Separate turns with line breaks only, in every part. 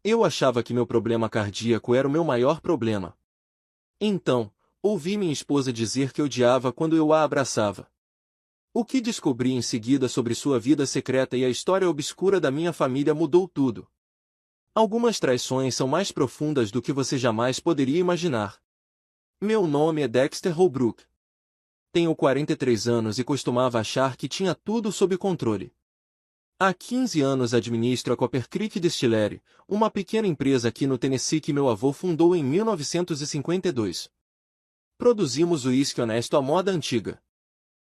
Eu achava que meu problema cardíaco era o meu maior problema. Então, ouvi minha esposa dizer que odiava quando eu a abraçava. O que descobri em seguida sobre sua vida secreta e a história obscura da minha família mudou tudo. Algumas traições são mais profundas do que você jamais poderia imaginar. Meu nome é Dexter Holbrook. Tenho 43 anos e costumava achar que tinha tudo sob controle. Há 15 anos administro a Copper Creek Distillery, uma pequena empresa aqui no Tennessee que meu avô fundou em 1952. Produzimos uísque honesto à moda antiga.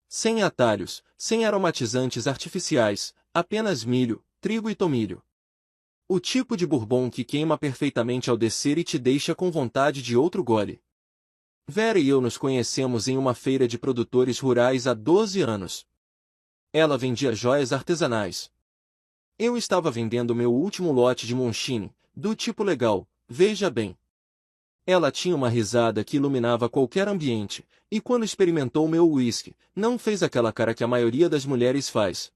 Sem atalhos, sem aromatizantes artificiais, apenas milho, trigo e tomilho. O tipo de bourbon que queima perfeitamente ao descer e te deixa com vontade de outro gole. Vera e eu nos conhecemos em uma feira de produtores rurais há 12 anos. Ela vendia joias artesanais. Eu estava vendendo meu último lote de Moonshine, do tipo legal, veja bem. Ela tinha uma risada que iluminava qualquer ambiente, e quando experimentou meu uísque, não fez aquela cara que a maioria das mulheres faz.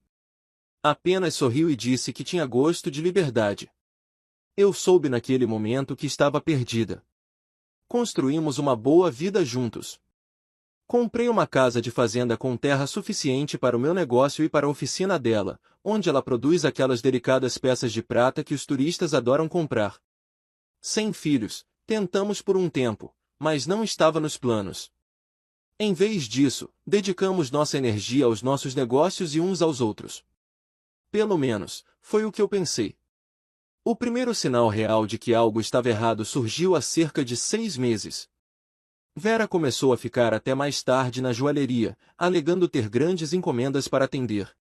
Apenas sorriu e disse que tinha gosto de liberdade. Eu soube naquele momento que estava perdida. Construímos uma boa vida juntos. Comprei uma casa de fazenda com terra suficiente para o meu negócio e para a oficina dela, onde ela produz aquelas delicadas peças de prata que os turistas adoram comprar. Sem filhos, tentamos por um tempo, mas não estava nos planos. Em vez disso, dedicamos nossa energia aos nossos negócios e uns aos outros. Pelo menos, foi o que eu pensei. O primeiro sinal real de que algo estava errado surgiu há cerca de 6 meses. Vera começou a ficar até mais tarde na joalheria, alegando ter grandes encomendas para atender.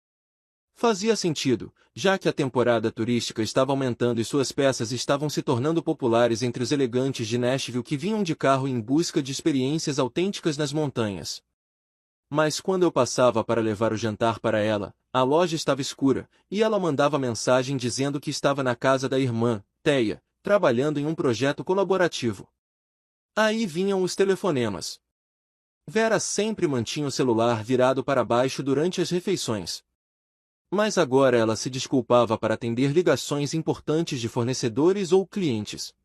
Fazia sentido, já que a temporada turística estava aumentando e suas peças estavam se tornando populares entre os elegantes de Nashville que vinham de carro em busca de experiências autênticas nas montanhas. Mas quando eu passava para levar o jantar para ela, a loja estava escura, e ela mandava mensagem dizendo que estava na casa da irmã, Thea, trabalhando em um projeto colaborativo. Aí vinham os telefonemas. Vera sempre mantinha o celular virado para baixo durante as refeições. Mas agora ela se desculpava para atender ligações importantes de fornecedores ou clientes.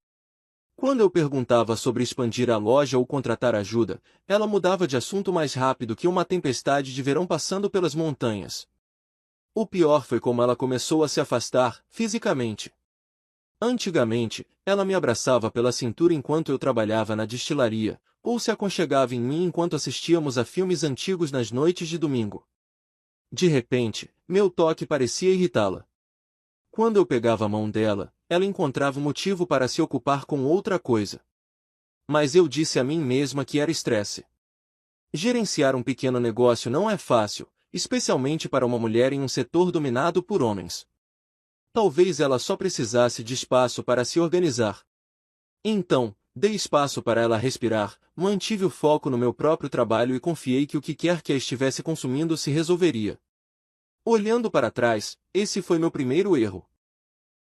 Quando eu perguntava sobre expandir a loja ou contratar ajuda, ela mudava de assunto mais rápido que uma tempestade de verão passando pelas montanhas. O pior foi como ela começou a se afastar, fisicamente. Antigamente, ela me abraçava pela cintura enquanto eu trabalhava na destilaria, ou se aconchegava em mim enquanto assistíamos a filmes antigos nas noites de domingo. De repente, meu toque parecia irritá-la. Quando eu pegava a mão dela, ela encontrava um motivo para se ocupar com outra coisa. Mas eu disse a mim mesma que era estresse. Gerenciar um pequeno negócio não é fácil, especialmente para uma mulher em um setor dominado por homens. Talvez ela só precisasse de espaço para se organizar. Então, dei espaço para ela respirar, mantive o foco no meu próprio trabalho e confiei que o que quer que a estivesse consumindo se resolveria. Olhando para trás, esse foi meu primeiro erro.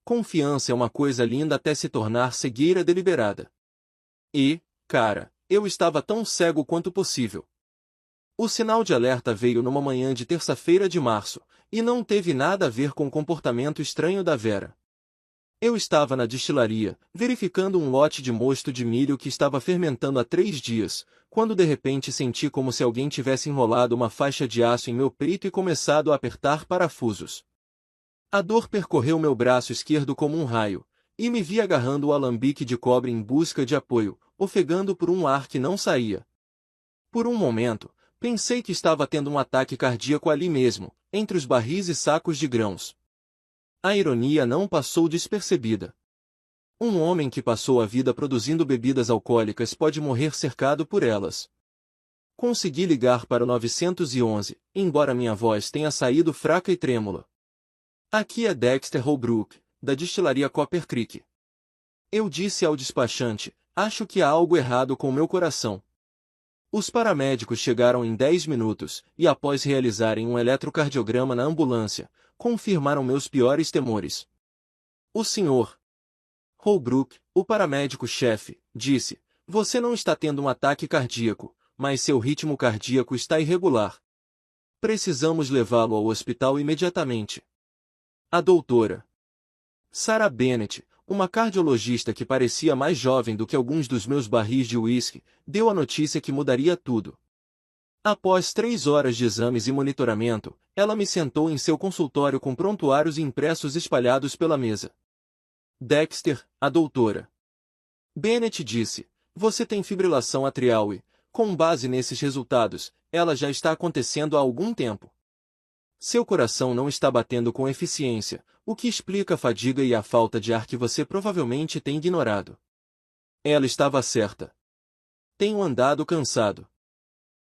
Confiança é uma coisa linda até se tornar cegueira deliberada. E, cara, eu estava tão cego quanto possível. O sinal de alerta veio numa manhã de terça-feira de março, e não teve nada a ver com o comportamento estranho da Vera. Eu estava na destilaria, verificando um lote de mosto de milho que estava fermentando há 3 dias, quando de repente senti como se alguém tivesse enrolado uma faixa de aço em meu peito e começado a apertar parafusos. A dor percorreu meu braço esquerdo como um raio, e me vi agarrando o alambique de cobre em busca de apoio, ofegando por um ar que não saía. Por um momento, pensei que estava tendo um ataque cardíaco ali mesmo, entre os barris e sacos de grãos. A ironia não passou despercebida. Um homem que passou a vida produzindo bebidas alcoólicas pode morrer cercado por elas. Consegui ligar para o 911, embora minha voz tenha saído fraca e trêmula. Aqui é Dexter Holbrook, da destilaria Copper Creek. Eu disse ao despachante, acho que há algo errado com meu coração. Os paramédicos chegaram em 10 minutos, e após realizarem um eletrocardiograma na ambulância, confirmaram meus piores temores. O Sr. Holbrook, o paramédico-chefe, disse, você não está tendo um ataque cardíaco, mas seu ritmo cardíaco está irregular. Precisamos levá-lo ao hospital imediatamente. A doutora Sarah Bennett, Uma cardiologista que parecia mais jovem do que alguns dos meus barris de uísque, deu a notícia que mudaria tudo. Após 3 horas de exames e monitoramento, ela me sentou em seu consultório com prontuários impressos espalhados pela mesa. Dexter, a doutora Bennett disse, você tem fibrilação atrial e, com base nesses resultados, ela já está acontecendo há algum tempo. Seu coração não está batendo com eficiência, o que explica a fadiga e a falta de ar que você provavelmente tem ignorado. Ela estava certa. Tenho andado cansado.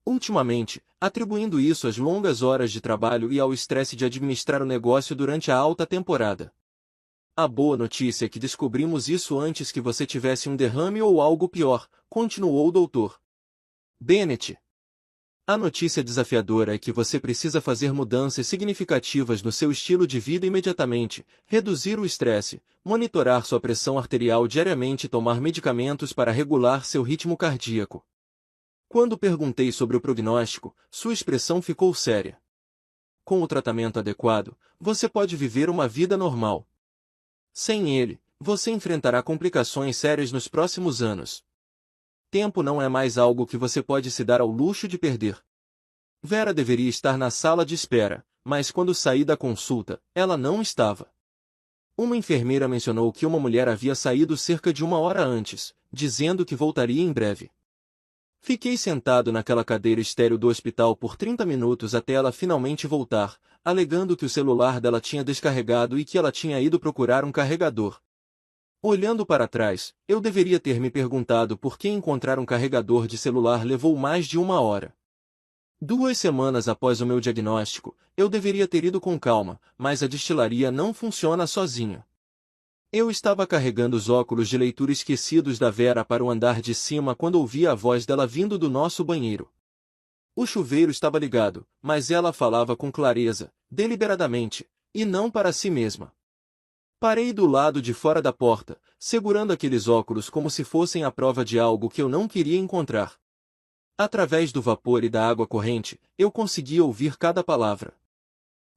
Ultimamente, atribuindo isso às longas horas de trabalho e ao estresse de administrar o negócio durante a alta temporada. A boa notícia é que descobrimos isso antes que você tivesse um derrame ou algo pior, continuou o doutor Bennett. A notícia desafiadora é que você precisa fazer mudanças significativas no seu estilo de vida imediatamente, reduzir o estresse, monitorar sua pressão arterial diariamente e tomar medicamentos para regular seu ritmo cardíaco. Quando perguntei sobre o prognóstico, sua expressão ficou séria. Com o tratamento adequado, você pode viver uma vida normal. Sem ele, você enfrentará complicações sérias nos próximos anos. Tempo não é mais algo que você pode se dar ao luxo de perder. Vera deveria estar na sala de espera, mas quando saí da consulta, ela não estava. Uma enfermeira mencionou que uma mulher havia saído cerca de 1 hora antes, dizendo que voltaria em breve. Fiquei sentado naquela cadeira estéril do hospital por 30 minutos até ela finalmente voltar, alegando que o celular dela tinha descarregado e que ela tinha ido procurar um carregador. Olhando para trás, eu deveria ter me perguntado por que encontrar um carregador de celular levou mais de 1 hora. 2 semanas após o meu diagnóstico, eu deveria ter ido com calma, mas a destilaria não funciona sozinha. Eu estava carregando os óculos de leitura esquecidos da Vera para o andar de cima quando ouvi a voz dela vindo do nosso banheiro. O chuveiro estava ligado, mas ela falava com clareza, deliberadamente, e não para si mesma. Parei do lado de fora da porta, segurando aqueles óculos como se fossem a prova de algo que eu não queria encontrar. Através do vapor e da água corrente, eu conseguia ouvir cada palavra.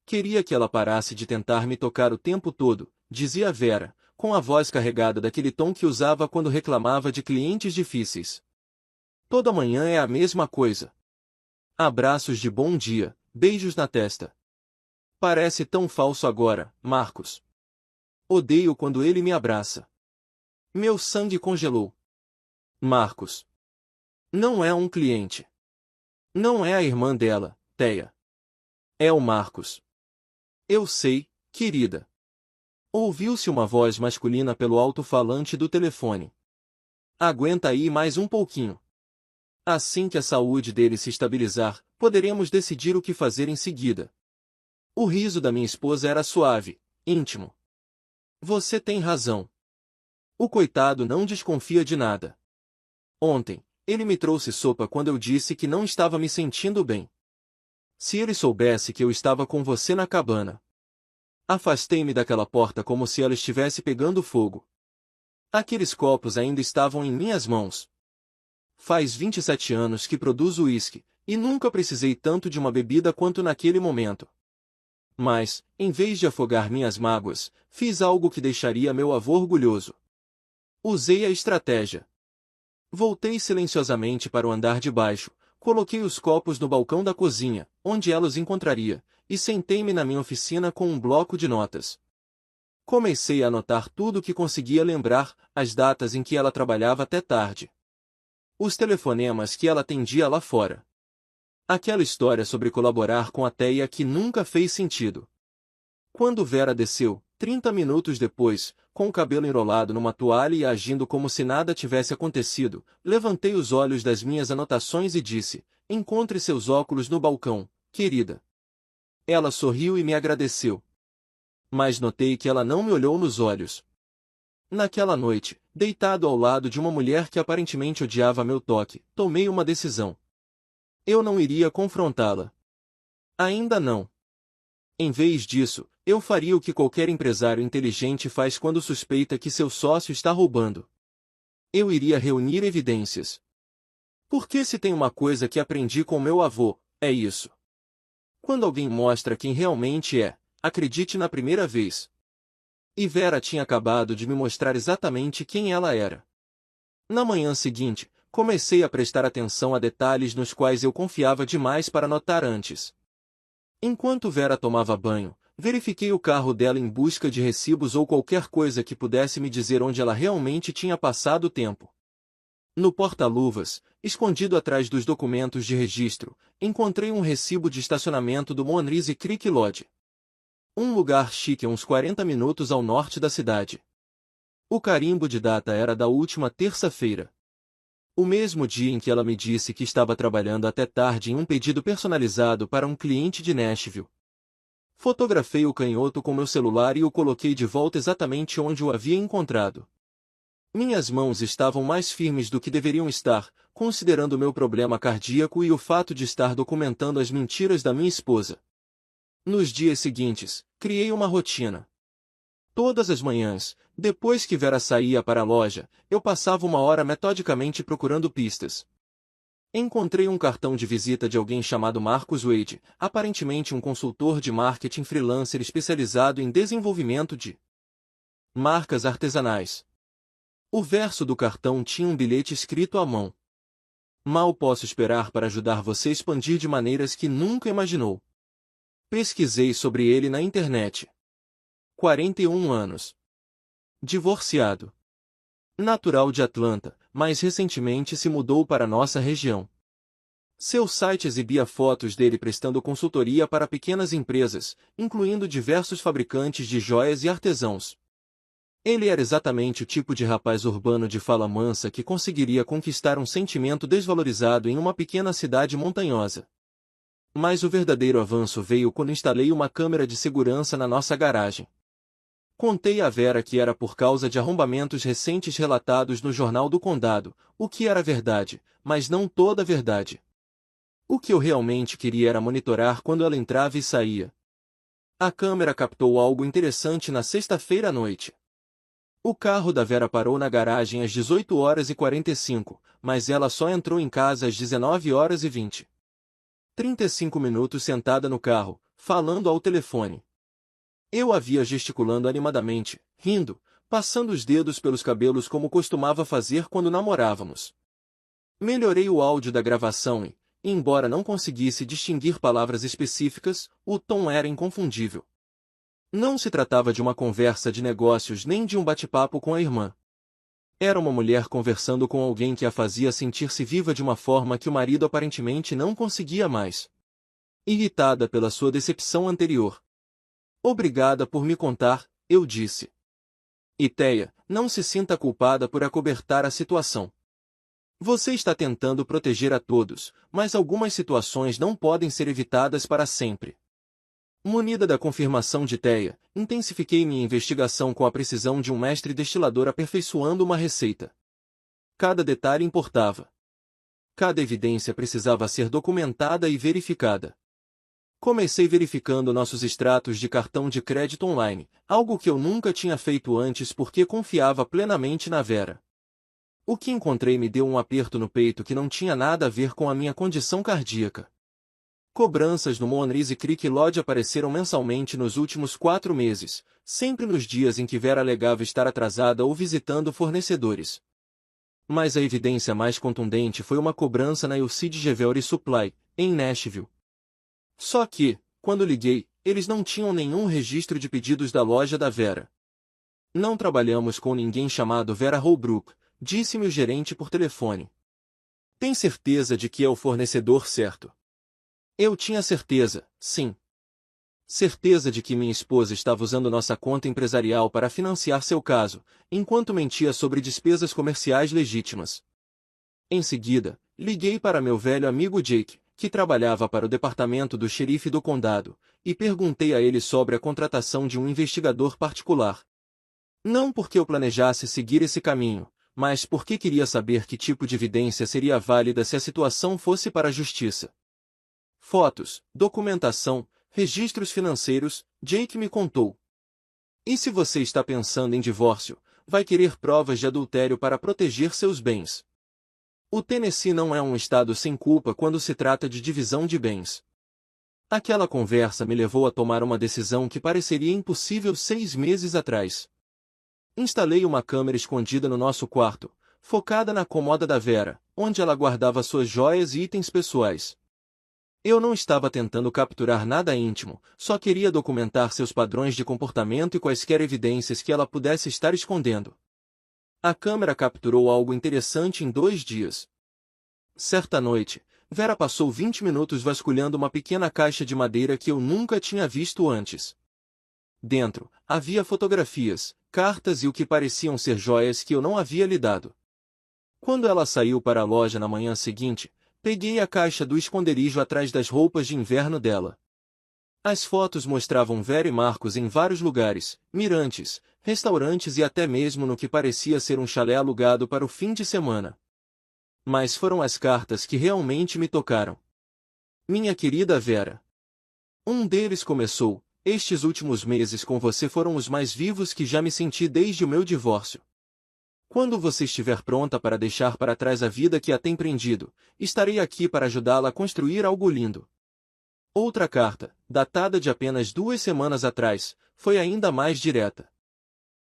Queria que ela parasse de tentar me tocar o tempo todo, dizia Vera, com a voz carregada daquele tom que usava quando reclamava de clientes difíceis. Toda manhã é a mesma coisa. Abraços de bom dia, beijos na testa. Parece tão falso agora, Marcos. Odeio quando ele me abraça. Meu sangue congelou. Marcos. Não é um cliente. Não é a irmã dela, Thea. É o Marcos. Eu sei, querida. Ouviu-se uma voz masculina pelo alto-falante do telefone. Aguenta aí mais um pouquinho. Assim que a saúde dele se estabilizar, poderemos decidir o que fazer em seguida. O riso da minha esposa era suave, íntimo. Você tem razão. O coitado não desconfia de nada. Ontem, ele me trouxe sopa quando eu disse que não estava me sentindo bem. Se ele soubesse que eu estava com você na cabana. Afastei-me daquela porta como se ela estivesse pegando fogo. Aqueles copos ainda estavam em minhas mãos. Faz 27 anos que produzo uísque, e nunca precisei tanto de uma bebida quanto naquele momento. Mas, em vez de afogar minhas mágoas, fiz algo que deixaria meu avô orgulhoso. Usei a estratégia. Voltei silenciosamente para o andar de baixo, coloquei os copos no balcão da cozinha, onde ela os encontraria, e sentei-me na minha oficina com um bloco de notas. Comecei a anotar tudo o que conseguia lembrar, as datas em que ela trabalhava até tarde. Os telefonemas que ela atendia lá fora. Aquela história sobre colaborar com a Thea que nunca fez sentido. Quando Vera desceu, 30 minutos depois, com o cabelo enrolado numa toalha e agindo como se nada tivesse acontecido, levantei os olhos das minhas anotações e disse, encontre seus óculos no balcão, querida. Ela sorriu e me agradeceu. Mas notei que ela não me olhou nos olhos. Naquela noite, deitado ao lado de uma mulher que aparentemente odiava meu toque, tomei uma decisão. Eu não iria confrontá-la. Ainda não. Em vez disso, eu faria o que qualquer empresário inteligente faz quando suspeita que seu sócio está roubando. Eu iria reunir evidências. Porque se tem uma coisa que aprendi com meu avô, é isso. Quando alguém mostra quem realmente é, acredite na primeira vez. E Vera tinha acabado de me mostrar exatamente quem ela era. Na manhã seguinte, comecei a prestar atenção a detalhes nos quais eu confiava demais para notar antes. Enquanto Vera tomava banho, verifiquei o carro dela em busca de recibos ou qualquer coisa que pudesse me dizer onde ela realmente tinha passado o tempo. No porta-luvas, escondido atrás dos documentos de registro, encontrei um recibo de estacionamento do Moonrise Creek Lodge. Um lugar chique a uns 40 minutos ao norte da cidade. O carimbo de data era da última terça-feira. O mesmo dia em que ela me disse que estava trabalhando até tarde em um pedido personalizado para um cliente de Nashville. Fotografei o canhoto com meu celular e o coloquei de volta exatamente onde o havia encontrado. Minhas mãos estavam mais firmes do que deveriam estar, considerando meu problema cardíaco e o fato de estar documentando as mentiras da minha esposa. Nos dias seguintes, criei uma rotina. Todas as manhãs, depois que Vera saía para a loja, eu passava uma hora metodicamente procurando pistas. Encontrei um cartão de visita de alguém chamado Marcus Wade, aparentemente um consultor de marketing freelancer especializado em desenvolvimento de marcas artesanais. O verso do cartão tinha um bilhete escrito à mão. Mal posso esperar para ajudar você a expandir de maneiras que nunca imaginou. Pesquisei sobre ele na internet. 41 anos. Divorciado. Natural de Atlanta, mas recentemente se mudou para nossa região. Seu site exibia fotos dele prestando consultoria para pequenas empresas, incluindo diversos fabricantes de joias e artesãos. Ele era exatamente o tipo de rapaz urbano de fala mansa que conseguiria conquistar um sentimento desvalorizado em uma pequena cidade montanhosa. Mas o verdadeiro avanço veio quando instalei uma câmera de segurança na nossa garagem. Contei a Vera que era por causa de arrombamentos recentes relatados no Jornal do Condado, o que era verdade, mas não toda a verdade. O que eu realmente queria era monitorar quando ela entrava e saía. A câmera captou algo interessante na sexta-feira à noite. O carro da Vera parou na garagem às 18h45, mas ela só entrou em casa às 19h20. 35 minutos sentada no carro, falando ao telefone. Eu a via gesticulando animadamente, rindo, passando os dedos pelos cabelos como costumava fazer quando namorávamos. Melhorei o áudio da gravação e, embora não conseguisse distinguir palavras específicas, o tom era inconfundível. Não se tratava de uma conversa de negócios nem de um bate-papo com a irmã. Era uma mulher conversando com alguém que a fazia sentir-se viva de uma forma que o marido aparentemente não conseguia mais. Irritada pela sua decepção anterior. Obrigada por me contar, eu disse. E Thea, não se sinta culpada por acobertar a situação. Você está tentando proteger a todos, mas algumas situações não podem ser evitadas para sempre. Munida da confirmação de Thea, intensifiquei minha investigação com a precisão de um mestre destilador aperfeiçoando uma receita. Cada detalhe importava. Cada evidência precisava ser documentada e verificada. Comecei verificando nossos extratos de cartão de crédito online, algo que eu nunca tinha feito antes porque confiava plenamente na Vera. O que encontrei me deu um aperto no peito que não tinha nada a ver com a minha condição cardíaca. Cobranças no Moonrise Creek Lodge apareceram mensalmente nos últimos 4 meses, sempre nos dias em que Vera alegava estar atrasada ou visitando fornecedores. Mas a evidência mais contundente foi uma cobrança na Elcide Jewelry Supply, em Nashville. Só que, quando liguei, eles não tinham nenhum registro de pedidos da loja da Vera. Não trabalhamos com ninguém chamado Vera Holbrook, disse-me o gerente por telefone. Tem certeza de que é o fornecedor certo? Eu tinha certeza, sim. Certeza de que minha esposa estava usando nossa conta empresarial para financiar seu caso, enquanto mentia sobre despesas comerciais legítimas. Em seguida, liguei para meu velho amigo Jake, que trabalhava para o departamento do xerife do condado, e perguntei a ele sobre a contratação de um investigador particular. Não porque eu planejasse seguir esse caminho, mas porque queria saber que tipo de evidência seria válida se a situação fosse para a justiça. Fotos, documentação, registros financeiros, Jake me contou. E se você está pensando em divórcio, vai querer provas de adultério para proteger seus bens. O Tennessee não é um estado sem culpa quando se trata de divisão de bens. Aquela conversa me levou a tomar uma decisão que pareceria impossível 6 meses atrás. Instalei uma câmera escondida no nosso quarto, focada na cômoda da Vera, onde ela guardava suas joias e itens pessoais. Eu não estava tentando capturar nada íntimo, só queria documentar seus padrões de comportamento e quaisquer evidências que ela pudesse estar escondendo. A câmera capturou algo interessante em 2 dias. Certa noite, Vera passou 20 minutos vasculhando uma pequena caixa de madeira que eu nunca tinha visto antes. Dentro, havia fotografias, cartas e o que pareciam ser joias que eu não havia lhe dado. Quando ela saiu para a loja na manhã seguinte, peguei a caixa do esconderijo atrás das roupas de inverno dela. As fotos mostravam Vera e Marcos em vários lugares, mirantes, restaurantes e até mesmo no que parecia ser um chalé alugado para o fim de semana. Mas foram as cartas que realmente me tocaram. Minha querida Vera. Um deles começou: estes últimos meses com você foram os mais vivos que já me senti desde o meu divórcio. Quando você estiver pronta para deixar para trás a vida que a tem prendido, estarei aqui para ajudá-la a construir algo lindo. Outra carta, datada de apenas 2 semanas atrás, foi ainda mais direta.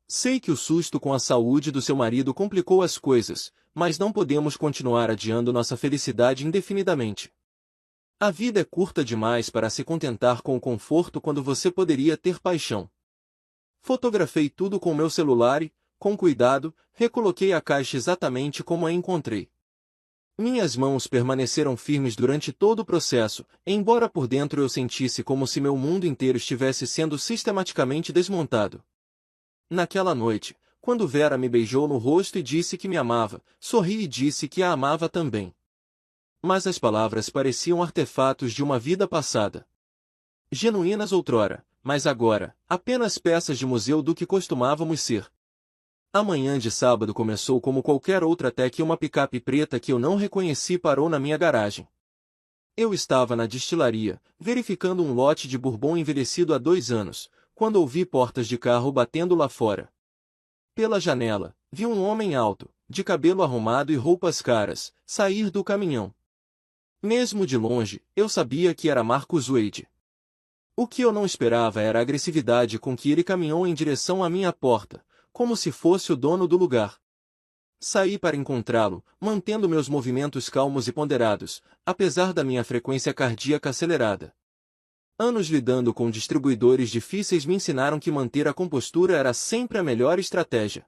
Sei que o susto com a saúde do seu marido complicou as coisas, mas não podemos continuar adiando nossa felicidade indefinidamente. A vida é curta demais para se contentar com o conforto quando você poderia ter paixão. Fotografei tudo com meu celular e, com cuidado, recoloquei a caixa exatamente como a encontrei. Minhas mãos permaneceram firmes durante todo o processo, embora por dentro eu sentisse como se meu mundo inteiro estivesse sendo sistematicamente desmontado. Naquela noite, quando Vera me beijou no rosto e disse que me amava, sorri e disse que a amava também. Mas as palavras pareciam artefatos de uma vida passada. Genuínas outrora, mas agora, apenas peças de museu do que costumávamos ser. A manhã de sábado começou como qualquer outra até que uma picape preta que eu não reconheci parou na minha garagem. Eu estava na destilaria, verificando um lote de bourbon envelhecido há 2 anos, quando ouvi portas de carro batendo lá fora. Pela janela, vi um homem alto, de cabelo arrumado e roupas caras, sair do caminhão. Mesmo de longe, eu sabia que era Marcus Wade. O que eu não esperava era a agressividade com que ele caminhou em direção à minha porta, como se fosse o dono do lugar. Saí para encontrá-lo, mantendo meus movimentos calmos e ponderados, apesar da minha frequência cardíaca acelerada. Anos lidando com distribuidores difíceis me ensinaram que manter a compostura era sempre a melhor estratégia.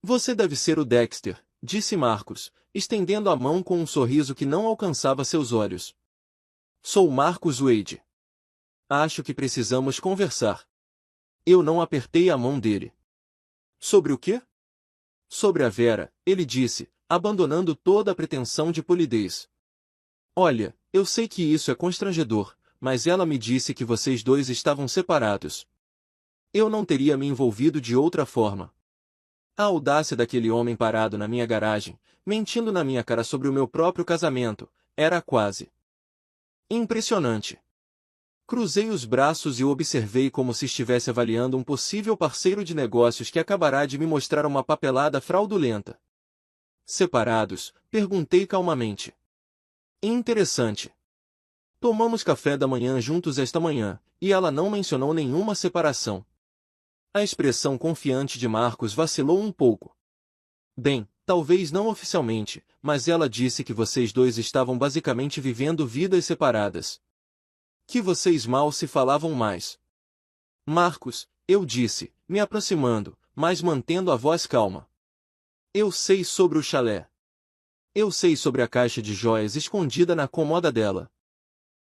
Você deve ser o Dexter, disse Marcos, estendendo a mão com um sorriso que não alcançava seus olhos. Sou Marcus Wade. Acho que precisamos conversar. Eu não apertei a mão dele. Sobre o quê? Sobre a Vera, ele disse, abandonando toda a pretensão de polidez. Olha, eu sei que isso é constrangedor, mas ela me disse que vocês dois estavam separados. Eu não teria me envolvido de outra forma. A audácia daquele homem parado na minha garagem, mentindo na minha cara sobre o meu próprio casamento, era quase impressionante. Cruzei os braços e o observei como se estivesse avaliando um possível parceiro de negócios que acabará de me mostrar uma papelada fraudulenta. Separados? Perguntei calmamente. Interessante. Tomamos café da manhã juntos esta manhã, e ela não mencionou nenhuma separação. A expressão confiante de Marcos vacilou um pouco. Bem, talvez não oficialmente, mas ela disse que vocês dois estavam basicamente vivendo vidas separadas. Que vocês mal se falavam mais. Marcos, eu disse, me aproximando, mas mantendo a voz calma. Eu sei sobre o chalé. Eu sei sobre a caixa de joias escondida na cômoda dela.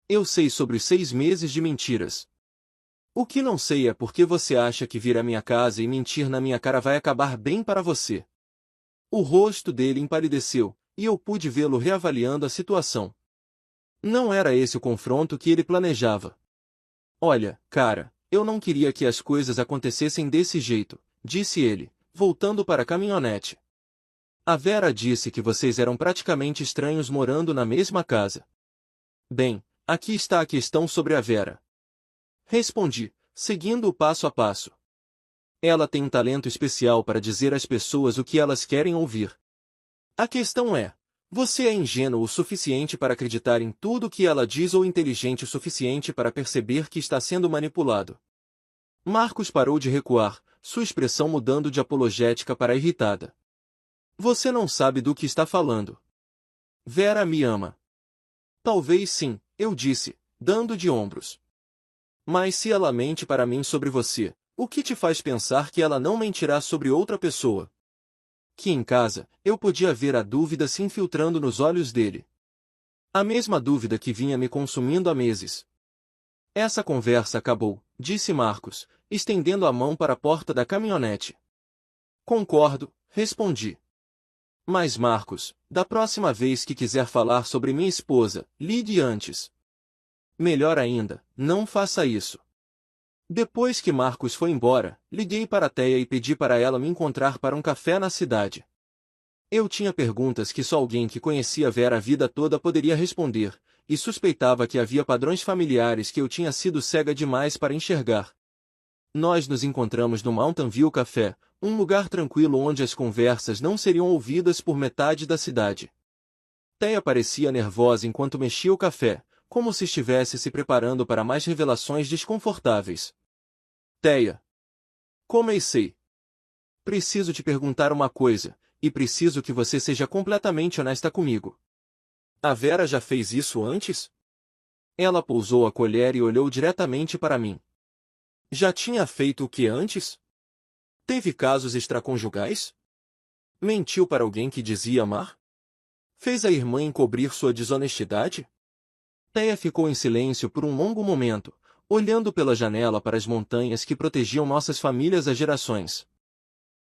Eu sei sobre os 6 meses de mentiras. O que não sei é por que você acha que vir à minha casa e mentir na minha cara vai acabar bem para você. O rosto dele empalideceu, e eu pude vê-lo reavaliando a situação. Não era esse o confronto que ele planejava. Olha, cara, eu não queria que as coisas acontecessem desse jeito, disse ele, voltando para a caminhonete. A Vera disse que vocês eram praticamente estranhos morando na mesma casa. Bem, aqui está a questão sobre a Vera. Respondi, seguindo o passo a passo. Ela tem um talento especial para dizer às pessoas o que elas querem ouvir. A questão é, Você é ingênuo o suficiente para acreditar em tudo que ela diz ou inteligente o suficiente para perceber que está sendo manipulado. Marcos parou de recuar, sua expressão mudando de apologética para irritada. Você não sabe do que está falando. Vera me ama. Talvez sim, eu disse, dando de ombros. Mas se ela mente para mim sobre você, o que te faz pensar que ela não mentirá sobre outra pessoa? Que em casa, eu podia ver a dúvida se infiltrando nos olhos dele. A mesma dúvida que vinha me consumindo há meses. Essa conversa acabou, disse Marcos, estendendo a mão para a porta da caminhonete. Concordo, respondi. Mas Marcos, da próxima vez que quiser falar sobre minha esposa, ligue antes. Melhor ainda, não faça isso. Depois que Marcos foi embora, liguei para Teia e pedi para ela me encontrar para um café na cidade. Eu tinha perguntas que só alguém que conhecia Vera a vida toda poderia responder, e suspeitava que havia padrões familiares que eu tinha sido cega demais para enxergar. Nós nos encontramos no Mountain View Café, um lugar tranquilo onde as conversas não seriam ouvidas por metade da cidade. Teia parecia nervosa enquanto mexia o café, como se estivesse se preparando para mais revelações desconfortáveis. Teia. Comecei. Preciso te perguntar uma coisa, e preciso que você seja completamente honesta comigo. A Vera já fez isso antes? Ela pousou a colher e olhou diretamente para mim. Já tinha feito o que antes? Teve casos extraconjugais? Mentiu para alguém que dizia amar? Fez a irmã encobrir sua desonestidade? Teia ficou em silêncio por um longo momento, olhando pela janela para as montanhas que protegiam nossas famílias há gerações.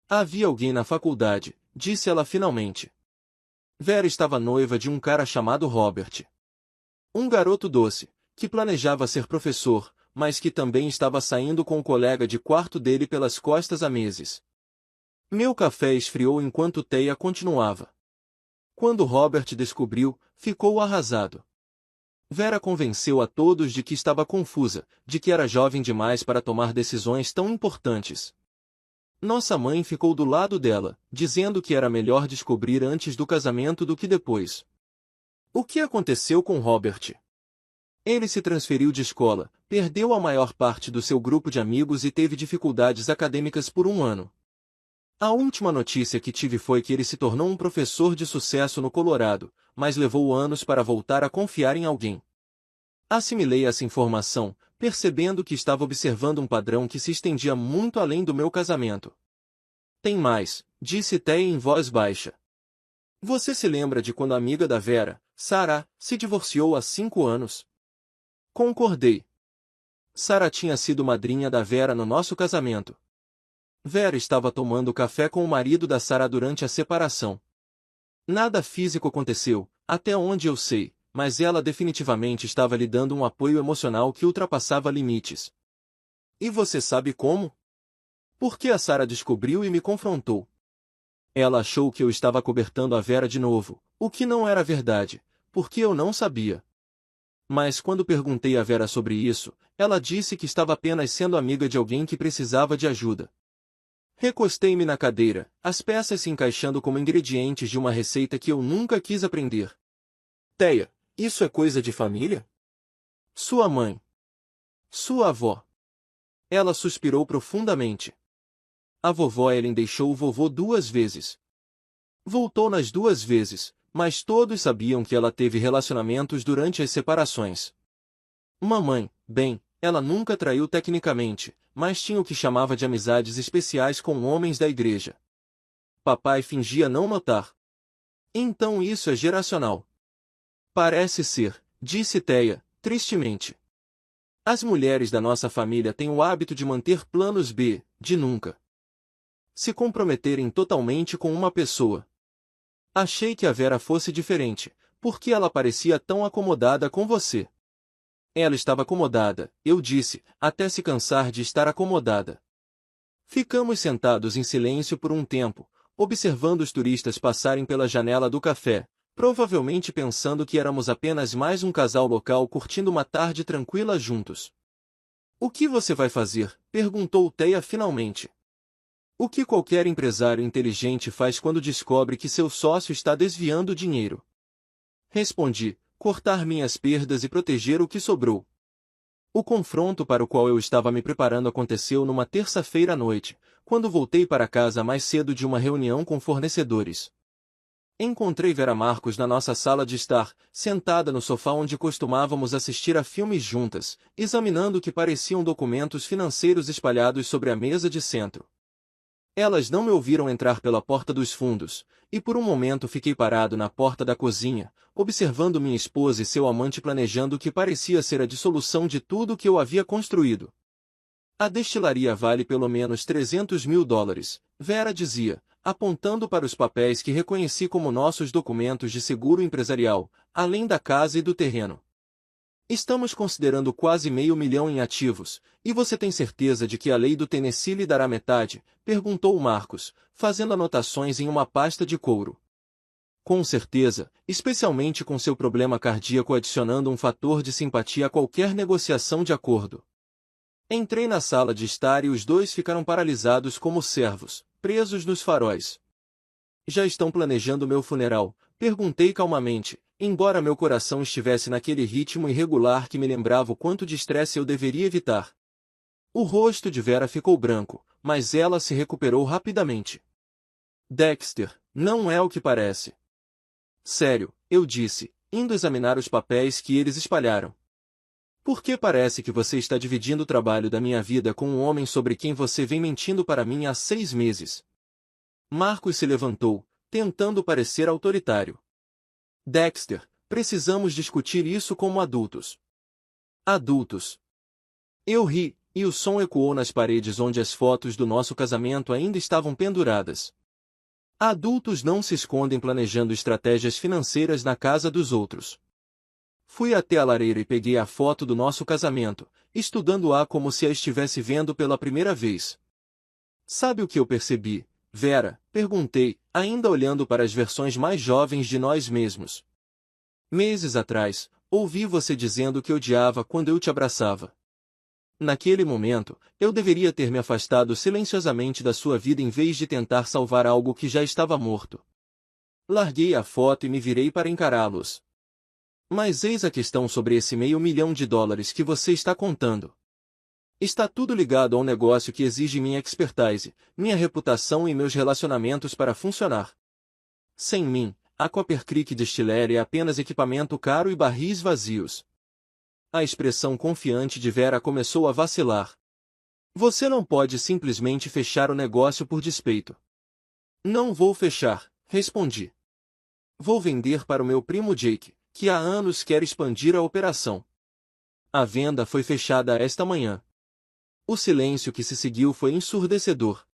Havia alguém na faculdade, disse ela finalmente. Vera estava noiva de um cara chamado Robert. Um garoto doce, que planejava ser professor, mas que também estava saindo com o colega de quarto dele pelas costas há meses. Meu café esfriou enquanto Teia continuava. Quando Robert descobriu, ficou arrasado. Vera convenceu a todos de que estava confusa, de que era jovem demais para tomar decisões tão importantes. Nossa mãe ficou do lado dela, dizendo que era melhor descobrir antes do casamento do que depois. O que aconteceu com Robert? Ele se transferiu de escola, perdeu a maior parte do seu grupo de amigos e teve dificuldades acadêmicas por um ano. A última notícia que tive foi que ele se tornou um professor de sucesso no Colorado, mas levou anos para voltar a confiar em alguém. Assimilei essa informação, percebendo que estava observando um padrão que se estendia muito além do meu casamento. Tem mais, disse Teia em voz baixa. Você se lembra de quando a amiga da Vera, Sarah, se divorciou há 5 anos? Concordei. Sarah tinha sido madrinha da Vera no nosso casamento. Vera estava tomando café com o marido da Sarah durante a separação. Nada físico aconteceu, até onde eu sei, mas ela definitivamente estava lhe dando um apoio emocional que ultrapassava limites. E você sabe como? Porque a Sarah descobriu e me confrontou. Ela achou que eu estava cobertando a Vera de novo, o que não era verdade, porque eu não sabia. Mas quando perguntei a Vera sobre isso, ela disse que estava apenas sendo amiga de alguém que precisava de ajuda. Recostei-me na cadeira, as peças se encaixando como ingredientes de uma receita que eu nunca quis aprender. Teia, isso é coisa de família? Sua mãe. Sua avó. Ela suspirou profundamente. A vovó Ellen deixou o vovô 2 vezes. Voltou nas 2 vezes, mas todos sabiam que ela teve relacionamentos durante as separações. Mamãe, bem, ela nunca traiu tecnicamente, mas tinha o que chamava de amizades especiais com homens da igreja. Papai fingia não notar. Então isso é geracional. Parece ser, disse Teia, tristemente. As mulheres da nossa família têm o hábito de manter planos B, de nunca se comprometerem totalmente com uma pessoa. Achei que a Vera fosse diferente, porque ela parecia tão acomodada com você. Ela estava acomodada, eu disse, até se cansar de estar acomodada. Ficamos sentados em silêncio por um tempo, observando os turistas passarem pela janela do café, provavelmente pensando que éramos apenas mais um casal local curtindo uma tarde tranquila juntos. O que você vai fazer? Perguntou Teia finalmente. O que qualquer empresário inteligente faz quando descobre que seu sócio está desviando dinheiro? Respondi, cortar minhas perdas e proteger o que sobrou. O confronto para o qual eu estava me preparando aconteceu numa terça-feira à noite, quando voltei para casa mais cedo de uma reunião com fornecedores. Encontrei Vera Marcos na nossa sala de estar, sentada no sofá onde costumávamos assistir a filmes juntas, examinando o que pareciam documentos financeiros espalhados sobre a mesa de centro. Elas não me ouviram entrar pela porta dos fundos, e por um momento fiquei parado na porta da cozinha, observando minha esposa e seu amante planejando o que parecia ser a dissolução de tudo que eu havia construído. A destilaria vale pelo menos $300.000, Vera dizia, apontando para os papéis que reconheci como nossos documentos de seguro empresarial, além da casa e do terreno. Estamos considerando quase $500 mil em ativos, e você tem certeza de que a lei do Tennessee lhe dará metade? Perguntou Marcos, fazendo anotações em uma pasta de couro. Com certeza, especialmente com seu problema cardíaco adicionando um fator de simpatia a qualquer negociação de acordo. Entrei na sala de estar e os dois ficaram paralisados como servos, presos nos faróis. Já estão planejando meu funeral? Perguntei calmamente, embora meu coração estivesse naquele ritmo irregular que me lembrava o quanto de estresse eu deveria evitar. O rosto de Vera ficou branco, mas ela se recuperou rapidamente. Dexter, não é o que parece. Sério, eu disse, indo examinar os papéis que eles espalharam. Por que parece que você está dividindo o trabalho da minha vida com um homem sobre quem você vem mentindo para mim há 6 meses? Marcos se levantou, tentando parecer autoritário. Dexter, precisamos discutir isso como adultos. Adultos. Eu ri, e o som ecoou nas paredes onde as fotos do nosso casamento ainda estavam penduradas. Adultos não se escondem planejando estratégias financeiras na casa dos outros. Fui até a lareira e peguei a foto do nosso casamento, estudando-a como se a estivesse vendo pela primeira vez. Sabe o que eu percebi, Vera? Perguntei, ainda olhando para as versões mais jovens de nós mesmos. Meses atrás, ouvi você dizendo que odiava quando eu te abraçava. Naquele momento, eu deveria ter me afastado silenciosamente da sua vida em vez de tentar salvar algo que já estava morto. Larguei a foto e me virei para encará-los. Mas eis a questão sobre esse $500 mil que você está contando. Está tudo ligado a um negócio que exige minha expertise, minha reputação e meus relacionamentos para funcionar. Sem mim, a Copper Creek Distillery é apenas equipamento caro e barris vazios. A expressão confiante de Vera começou a vacilar. Você não pode simplesmente fechar o negócio por despeito. Não vou fechar, respondi. Vou vender para o meu primo Jake, que há anos quer expandir a operação. A venda foi fechada esta manhã. O silêncio que se seguiu foi ensurdecedor.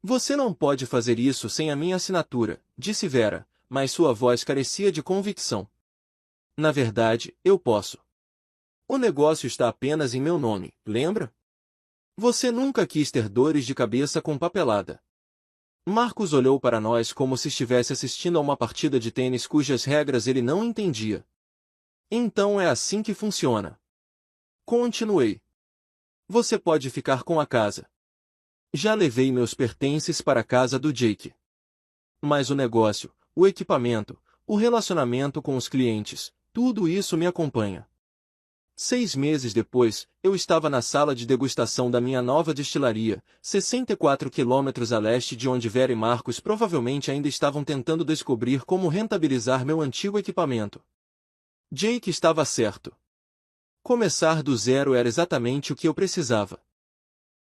Você não pode fazer isso sem a minha assinatura, disse Vera, mas sua voz carecia de convicção. Na verdade, eu posso. O negócio está apenas em meu nome, lembra? Você nunca quis ter dores de cabeça com papelada. Marcos olhou para nós como se estivesse assistindo a uma partida de tênis cujas regras ele não entendia. Então é assim que funciona. Continuei. Você pode ficar com a casa. Já levei meus pertences para a casa do Jake. Mas o negócio, o equipamento, o relacionamento com os clientes, tudo isso me acompanha. 6 meses depois, eu estava na sala de degustação da minha nova destilaria, 64 quilômetros a leste de onde Vera e Marcos provavelmente ainda estavam tentando descobrir como rentabilizar meu antigo equipamento. Jake estava certo. Começar do zero era exatamente o que eu precisava.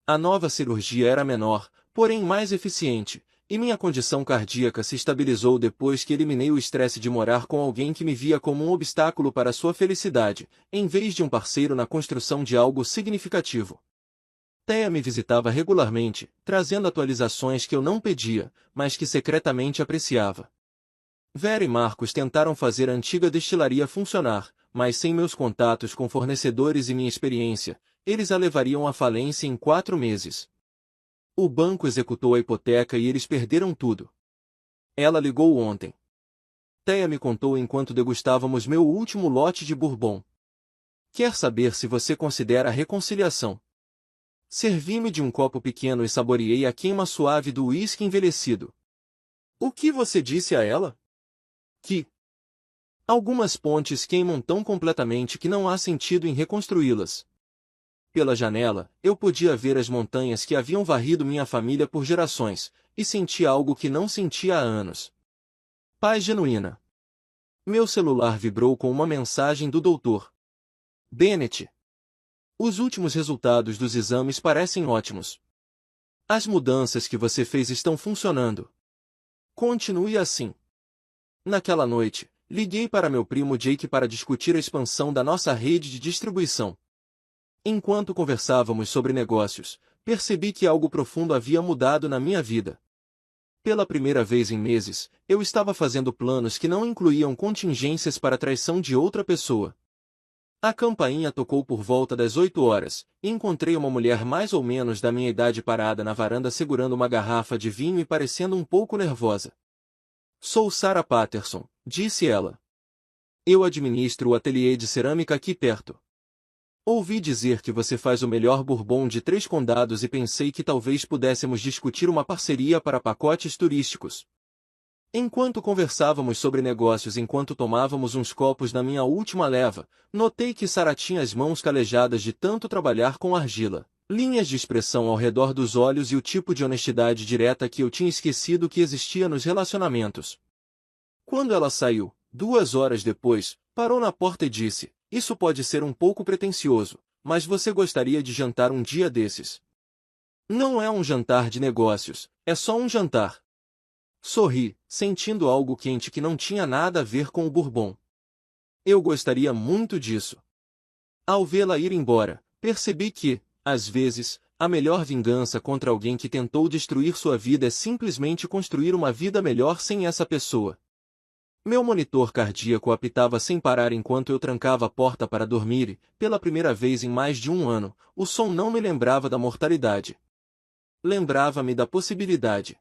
A nova cirurgia era menor, porém mais eficiente, e minha condição cardíaca se estabilizou depois que eliminei o estresse de morar com alguém que me via como um obstáculo para sua felicidade, em vez de um parceiro na construção de algo significativo. Thea me visitava regularmente, trazendo atualizações que eu não pedia, mas que secretamente apreciava. Vera e Marcos tentaram fazer a antiga destilaria funcionar, mas sem meus contatos com fornecedores e minha experiência, eles a levariam à falência em 4 meses. O banco executou a hipoteca e eles perderam tudo. Ela ligou ontem. Thea me contou enquanto degustávamos meu último lote de bourbon. Quer saber se você considera a reconciliação? Servi-me de um copo pequeno e saboreei a queima suave do uísque envelhecido. O que você disse a ela? Que Algumas pontes queimam tão completamente que não há sentido em reconstruí-las. Pela janela, eu podia ver as montanhas que haviam varrido minha família por gerações, e senti algo que não sentia há anos. Paz genuína. Meu celular vibrou com uma mensagem do Dr. Bennett. Os últimos resultados dos exames parecem ótimos. As mudanças que você fez estão funcionando. Continue assim. Naquela noite, liguei para meu primo Jake para discutir a expansão da nossa rede de distribuição. Enquanto conversávamos sobre negócios, percebi que algo profundo havia mudado na minha vida. Pela primeira vez em meses, eu estava fazendo planos que não incluíam contingências para a traição de outra pessoa. A campainha tocou por volta das 8 horas, e encontrei uma mulher mais ou menos da minha idade parada na varanda segurando uma garrafa de vinho e parecendo um pouco nervosa. Sou Sarah Patterson, disse ela. Eu administro o ateliê de cerâmica aqui perto. Ouvi dizer que você faz o melhor bourbon de 3 condados e pensei que talvez pudéssemos discutir uma parceria para pacotes turísticos. Enquanto conversávamos sobre negócios enquanto tomávamos uns copos na minha última leva, notei que Sarah tinha as mãos calejadas de tanto trabalhar com argila, linhas de expressão ao redor dos olhos e o tipo de honestidade direta que eu tinha esquecido que existia nos relacionamentos. Quando ela saiu, 2 horas depois, parou na porta e disse: "Isso pode ser um pouco pretensioso, mas você gostaria de jantar um dia desses?" Não é um jantar de negócios, é só um jantar. Sorri, sentindo algo quente que não tinha nada a ver com o bourbon. Eu gostaria muito disso. Ao vê-la ir embora, percebi que, às vezes, a melhor vingança contra alguém que tentou destruir sua vida é simplesmente construir uma vida melhor sem essa pessoa. Meu monitor cardíaco apitava sem parar enquanto eu trancava a porta para dormir e, pela primeira vez em mais de um ano, o som não me lembrava da mortalidade. Lembrava-me da possibilidade.